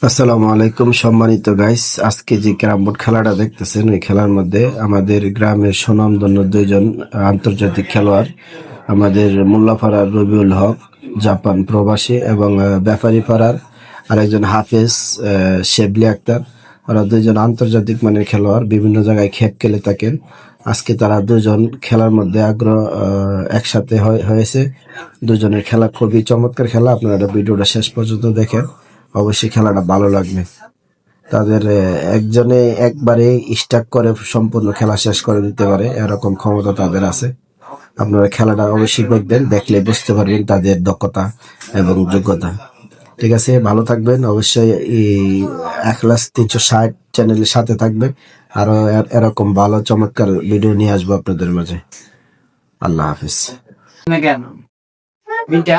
আসসালামু আলাইকুম সম্মানিত গাইস, আজকে যে ক্যারাম বোর্ড খেলাটা দেখতেছেন ওই খেলার মধ্যে আমাদের গ্রামের সুনামধন্য দুইজন আন্তর্জাতিক খেলোয়াড়, আমাদের মোল্লাপাড়ার রবিউল হক জাপান প্রবাসী এবং ব্যাপারীপাড়ার আরেকজন হাফেজ শেবলি আক্তার। ওরা দুইজন আন্তর্জাতিক মানের খেলোয়াড়, বিভিন্ন জায়গায় খেপ খেলে থাকেন। আজকে তারা দুজন খেলার মধ্যে আগ্রহ একসাথে হয়েছে। দুজনের খেলা খুবই চমৎকার খেলা, আপনারা ভিডিওটা শেষ পর্যন্ত দেখেন, অবশ্যই খেলাটা ভালো লাগবে। তাদের একজনে একবারে স্টাক করে সম্পূর্ণ খেলা শেষ করে দিতে পারে, এরকম ক্ষমতা তাদের আছে। আপনারা খেলাটা অবশ্যই দেখবেন, দেখলে বুঝতে পারবেন তাদের দক্ষতা এবং যোগ্যতা। ঠিক আছে, ভালো থাকবেন অবশ্যই। এই এখলাস 360 চ্যানেলের সাথে থাকবেন, আরো এরকম ভালো চমৎকার ভিডিও নিয়ে আসবো আপনাদের মাঝে। আল্লাহ হাফিজ। Minta.